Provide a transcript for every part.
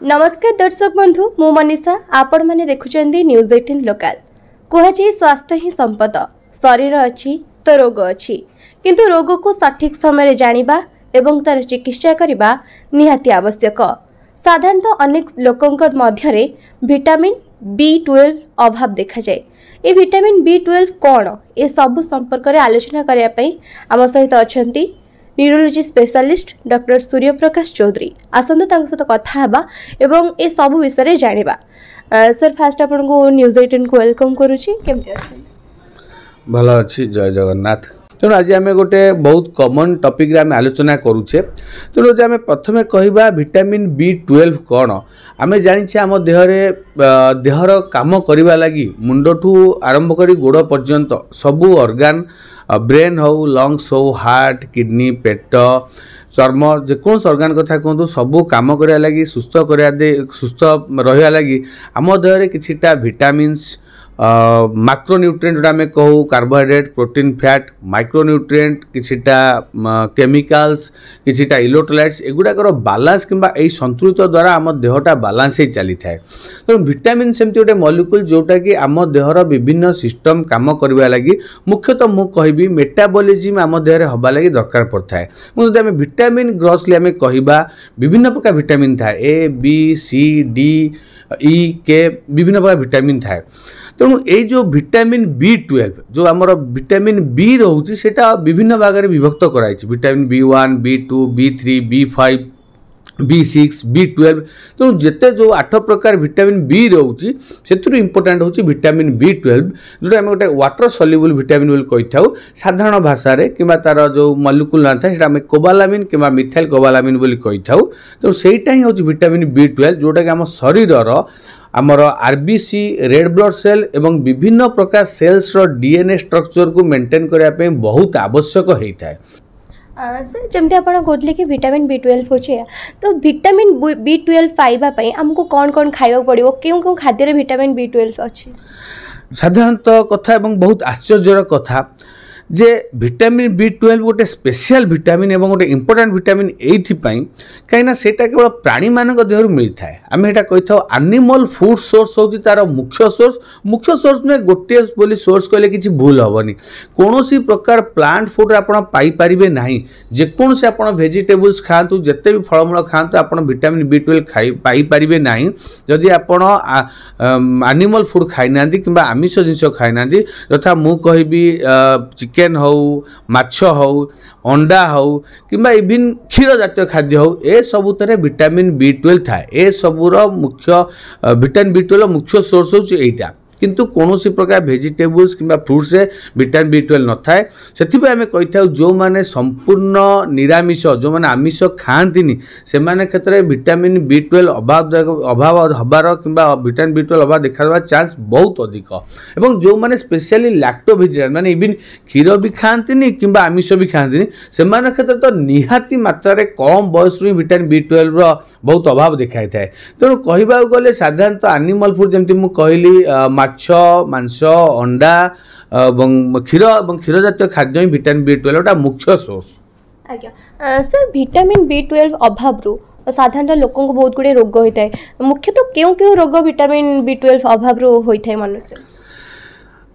नमस्कार दर्शक बंधु मु मनीषा आपण माने देखुचंदी न्यूज 18 लोकल कुहाची स्वास्थ्य ही संपद शरीर अच्छी तो रोग अच्छी किंतु रोग को सठिक समय जानिबा एवं तार चिकित्सा करबा निहाती आवश्यक। साधारणतः अनेक लोकंक मध्यरे विटामिन B12 अभाव देखा जाए। ये विटामिन B12 कौन ए सब संपर्क में आलोचना करने पई आम सहित अछंती neurology specialist doctor Suryaprakash Choudhary आसंतु तांक सहित कथा हेबा एवं ए सब विषय रे जानिबा। सर फास्ट आपन को न्यूज 18 को वेलकम करूची केमते अछि? भलो अछि, जय जगन्नाथ। तेणु आज आम गोटे बहुत कॉमन टॉपिक रे आम आलोचना करूचे। तेणु आज आम प्रथमे कहबा विटामिन B12 कौन। आम जानिछे आम देहर काम करबा लगी मुंडठू आरंभ करी गोड़ पर्यंत सबू ऑर्गन ब्रेन हो, लंग्स हो, हार्ट, किडनी, पेट, चर्म जेकोस ऑर्गन कथा कहतु सबू काम करबा लगी सुस्थ रहा लगी आम देहरे किछिटा विटामिन्स माइक्रोन्यूट्रिएंट जोटा आम कहू कार्बोहाइड्रेट, प्रोटीन, फैट, माइक्रोन्यूट्रिएंट किछिटा केमिकल्स किछिटा इलेक्ट्रोलाइट्स एगुड़ाकर बालांस किंबा एई संतुलित द्वारा आम देहटा बालांस ही चली थाए। तो विटामिन सेमती गोटे मॉलिक्यूल जोटा कि आम देहर विभिन्न सिस्टम काम करबा लगी मुख्यतः मु कहबी मेटाबॉलिज्म आम देहरे हबा लगी दरकार पड़थाए। जदि आम विटामिन ग्रोसली आम कहबा विभिन्न प्रकार विटामिन थाए A, B, C, D, E, K विभिन्न प्रकार विटामिन थाए। तेणु ये जो विटामिन B12 जो आमर विटामिन B रोचे सेटा विभिन्न भाग में विभक्त कराई vitamin B1, B2, B3, B5, B6, B12 तेणु जिते जो 8 प्रकार विटामिन B रोचे से इंपोर्टेंट होची विटामिन B12 जोटा आम गोटे वाटर सल्युबल विटामिन बोली कही था साधारण भाषा रे किंबा तार जो मॉलिक्यूल ना था आम कोबालामिन किंबा मिथाइल कोबालामिन बोली कही था। तेणु सेटा ही होची विटामिन B12 जोटा कि आम शरीर आमर आरबीसी रेड ब्लड सेल एवं विभिन्न प्रकार सेल्स रो डीएनए स्ट्रक्चर को मेंटेन करने बहुत आवश्यक होता है। सर जमती आप कहते कि विटामिन B12 होचे तो विटामिन B12 पाइबा आमको कौन कौन खाइबा पड़िबो क्यों खाद्य विटामिन B12 अच्छी? साधारणतः कथा एवं बहुत आश्चर्यर कथा जे विटामिन B12 गोटे स्पेशल विटामिन एवं गोटे इंपोर्टेंट विटामिन एइथिपाई कहीं सेटा केवल प्राणी मानक देहरु मिलता है। आम एटा कही था एनिमल फूड सोर्स होची तार मुख्य सोर्स में गोटे बोली सोर्स कहले किछि भूल हेबनी। कोनोसी प्रकार प्लांट फूड आपण पाई परिबे नाही जेकोन से आपण वेजिटेबल्स खातु जत्ते भी फलमूल खातु आपण विटामिन B12 पाई परिबे नाही जदि आपण एनिमल फूड खाइ नांदी किंबा आमिष जिंस खाइ नांदी तथा मु कहबी चिकन हो, माछ हो, अंडा हो किंबा इवन क्षीर जातीय खाद्य हो ए सबुतरे विटामिन B12 थाए। ए सबुर मुख्य विटामिन B12 मुख्य सोर्स होची एटा किंतु कोनोसी प्रकार वेजिटेबल्स किंबा फ्रूट्स से विटामिन B12 न थाए। सेथिबे आमे कहि थाउ जो माने संपूर्ण निरामिष जो माने आमिष खांतिनी से माने क्षेत्र में विटामिन B12 अभाव हबार किंबा विटामिन B12 अभाव देखा चांस बहुत अधिक एवं जो माने स्पेशली लैक्टो वेजिटेरियन माने इवन क्षीर भी खांतिनी किंबा आमिष भी खांतिनी से माने क्षेत्र तो निहाती मात्रा रे कम बयस रु विटामिन B12 रो बहुत अभाव देखाई थाए। तेणु कहबा गले साधारणतः एनिमल फूड जेमति मु कहली माछ, मांस, अंडा क्षीर जातीय खाद्य विटामिन B12 मुख्य सोर्स। आज्ञा सर विटामिन B12 अभाव रु साधारणतः लोकों को बहुत गुड़े रोग होता है मुख्यतः क्यों क्यों रोग विटामिन B12 अभाव रु होता है मनुष्य?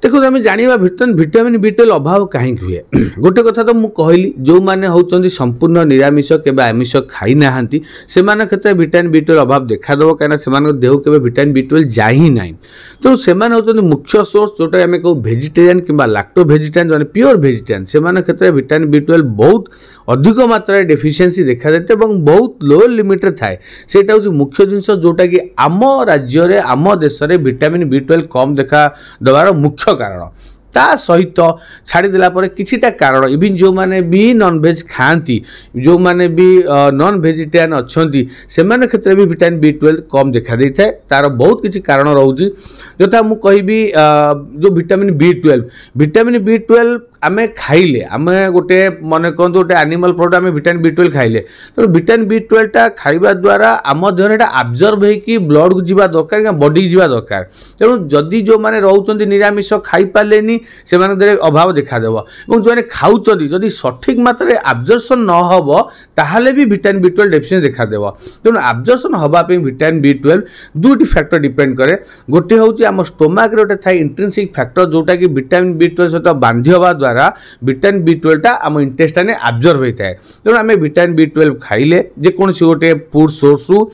देखो आम जाना विटामिन B12 अभाव कहीं हुए गोटे कथा तो मुझे कहली जो मैंने होती संपूर्ण निरामिष के आमिष खाई ना से क्षेत्र में विटामिन B12 अभाव देखादेव कहीं देह के विटामिन B12 जा ही ना। तेणु से मुख्य सोर्स जोटा आम कहू वेजिटेरियन किंबा लैक्टो वेजिटेरियन जो प्योर वेजिटेरियन से क्षेत्र में विटामिन B12 बहुत अधिक मात्रा डेफिशिएंसी देखा जाए और बहुत लो लिमिट थाए। सेटा हूँ मुख्य जिनस जोटा कि आम राज्य आम देश में विटामिन B12 कम देखा देवार मुख्य कारण ता सहित छाड़देला किछिटा कारण इवन जो माने भी नॉनवेज खाती जो माने भी नॉन वेजिटेरियन अच्छी से क्षेत्र में विटामिन B12 कम देखा दे थाए। तार बहुत किसी कारण रोची यथा मु कहबी जो विटामिन B12 आमे खाइले आमे गोटे मन कहूँ गोटे एनिमल प्रोडक्ट आमे विटामिन B12 खाइले तो विटामिन B12 टा खाइबा द्वारा आम देह एटा अब्जर्व होइकी ब्लड को जीवा दरकार कि बॉडी जीवा दरकार तेणु जदि जो माने रहउचंदी निरामिष खाई पालेनी से माने देह अभाव देखा देबो एवं जो माने खाउचंदी जदि सठिक मात्रा रे अब्जर्प्शन न हबो ताहाले भी विटामिन B12 डेफिशिएंसी देखा देबो तेणु अब्जर्प्शन हबा पे विटामिन B12 दुटी फैक्टर डिपेंड करे गोटे होउची आम स्टोमक रे गोटे थाई इंट्रिंसिक फैक्टर जोटा कि विटामिन B12 सहित बांधी हवा द्वारा विटामिन B12 टा आम इंटेस्टाइन अब्जर्व होता है तेणु आम विटामिन B12 खाइले जेकोसी गोटे फूड सोर्स रु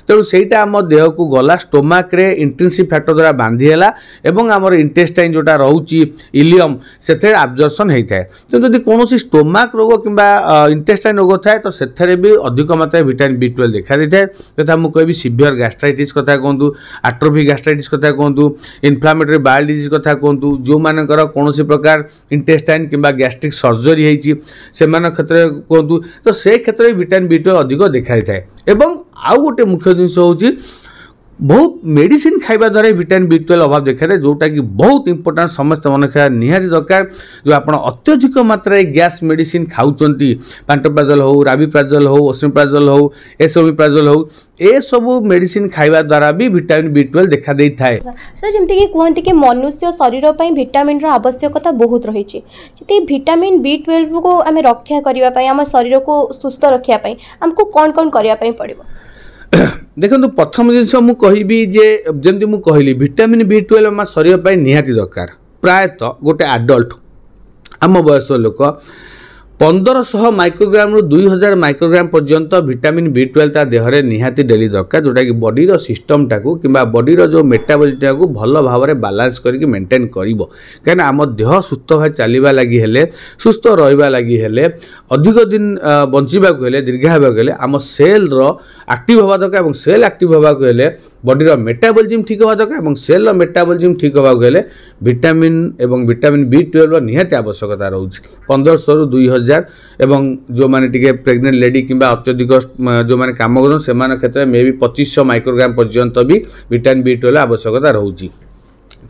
तेणु सेटा आम देह को गला स्टोमक रे इंट्रिंसिक फैक्टर द्वारा बांधीला एवं आमर इंटेस्टाइन जोटा रोची इलियम से अब्जर्प्शन होता है तो जब कौन स्टोमक रोग कि इंटेस्टाइन रोग थाए तो से भी अधिक मात्रा विटामिन B12 देखा दी थाए तथा मुझे कहि सीवियर गैस्ट्राइटिस कथा कहतु आट्रोफिक गैस्ट्राइटिस कथा कहतु इन्फ्लामेटरी बाइल डिजीज कथा कहतु जो मानकर कौन प्रकार इंटेस्टाइन कि गैस्ट्रिक सर्जरी से क्षेत्र में कहतु तो से क्षेत्र में विटामिन B12 अधिक देखा थाए एवं आउ गोटे मुख्य जिनस हूँ बहुत मेडिसिन खाइबा द्वारा विटामिन B12 अभाव देखा दे जोटा कि बहुत इंपोर्टेंट समस्त मन खाया निहाती दरकार जो आप अत्यधिक मात्रा गैस मेडिसिन खाऊंटी पांटोप्राजोल हो राबिप्राजोल हो ओसमेप्राजोल हो एसोमिप्राजोल हो ए सबू मेडिसिन खाइबा द्वारा भी विटामिन B12 देखा दे थाए सर जमती कि कहते कि मनुष्य शरीर पर विटामिन आवश्यकता बहुत रही विटामिन B12 को आम रक्षा करने आम शरीर को सुस्थ रखापी आमको कौन कौन करने पड़ो देखो प्रथम जिनस मु कहबी जे जमती मु कहली विटामिन B12 आम शरीर पर निहाती दरकार प्रायतः गोटे आडल्ट आम बयस लोक 1500 माइक्रोग्राम रु 2000 माइक्रोग्राम पर्यंत विटामिन B12 ता देह रे निहाती डेली दरकार जोटा कि बॉडी रो सिस्टम टाकू किंबा बॉडी रो जो मेटाबॉलिज्म टाकू भल भाव में बैलेंस करके मेंटेन करिवो कहीं आम देह सुस्थ भाव चलवा लगी हेले सुस्थ रहिबा लगी हेले अधिक दिन बंचिबा को हेले दीर्घ होगा हेले आम सेल रो एक्टिव होगा दरकार और सेल एक्टिव होगा हेले बॉडी रो मेटाबॉलिज्म ठीक होगा दरकार और सेल रो मेटाबॉलिज्म ठीक होगा हेले विटामिन एवं विटामिन B12 रो निहाती आवश्यकता रहउछि 1500 रु 2000 एवं जो माने टिके प्रेग्नेंट लेडी किंबा अत्यधिक जो माने काम करन से मान क्षेत्र में भी 2500 माइक्रोग्राम पर्यंत भी विटामिन B12 आवश्यकता रहउछि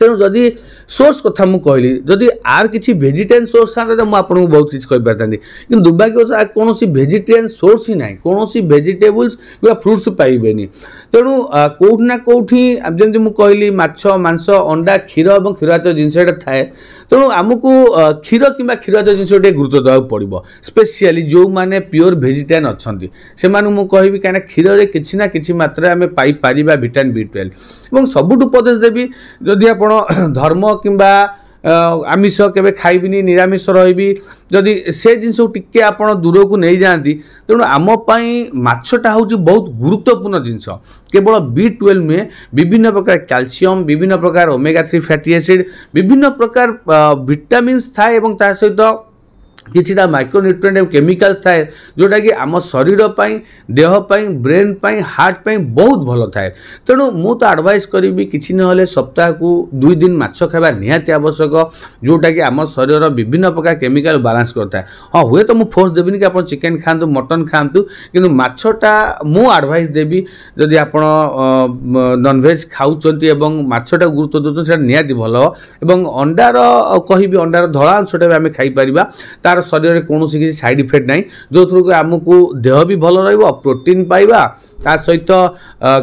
तेणु जदि सोर्स कथा मु कहली जदि आर किसी भेजिटेरियन सोर्स था तो मुझे बहुत किसी कही पारि कि दुर्भाग्य कौन भेजिटेरियन सोर्स ही ना कौन भेजिटेबल्स कि फ्रुट्स पाइबे तेणु कौटना कौटी जमी मुझे कहली माछ मांस अंडा क्षीर और क्षीरजात जिनसा थाए तेणु आमको क्षीर कि क्षीरजात जिनस गुरुत्व देवाक पड़ो स्पेशली जो मैंने प्योर भेजिटेरियन अच्छा से मुझे कहीं क्षीर में किसी ना कि मात्रा आम पाइपर विटामिन B12 और सबुठ उपदेश देवी जदि आप धर्म किंबा आमिष केबे खाइबिनी निरामिष रही जदि से जिनस टिके आप दूर को नहीं जाती तेणु आम माछटा हूँ बहुत गुरुत्वपूर्ण जिनस केवल B12 में विभिन्न प्रकार कैल्शियम विभिन्न प्रकार ओमेगा 3 फैटी एसिड विभिन्न प्रकार विटामिन्स थाए और ता सहित किछिटा माइक्रोन्यूट्रिएंट और केमिकल्स थाए जोटा कि आम शरीर देह ब्रेन हार्ट बहुत भल थाए तेणु मु तो एडवाइस करी किसी ना सप्ताह को 2 दिन माछ खावा निहाती आवश्यक जोटा कि आम शरीर विभिन्न प्रकार केमिकल बैलेंस करता है हाँ हुए तो मुझे फोर्स देवी कि आप चिकेन खातु मटन खातु कि माछटा मु एडवाइस देवी जदि आप नॉनवेज खाऊँच माछटा गुरुत्व दूसरा निहाती भल और अंडार कहि अंडार धला अंशटा भी आम खाईपर तार शरीर में कौन किसी साइड इफेक्ट ना जो थ्रू आमको देह भी भल प्रोटीन पाइबा ता सहित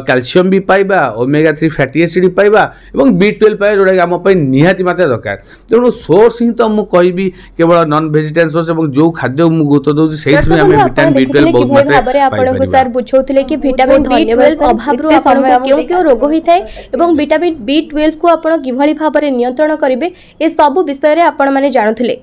कैल्शियम भी पाइबा ओमेगा 3 फैटी एसिड पाइबा और B12 पाइबा जोटा कि आम निहाती मात्रा दरकार तेणु सोर्स ही तो मुझे कहबी केवल नॉन वेजिटेरियन सोर्स और जो खाद्य गुरुत्व दूसरी से विटामिन B12 बहुत मात्रा आपनको सर बुझौथिले कि विटामिन B12 अभाव रो आपनको क्यों रोग होइथाय एवं विटामिन B12 को आपण किभली भाबरे नियंत्रण करिवे ए सब विषय रे आपण माने जानुथिले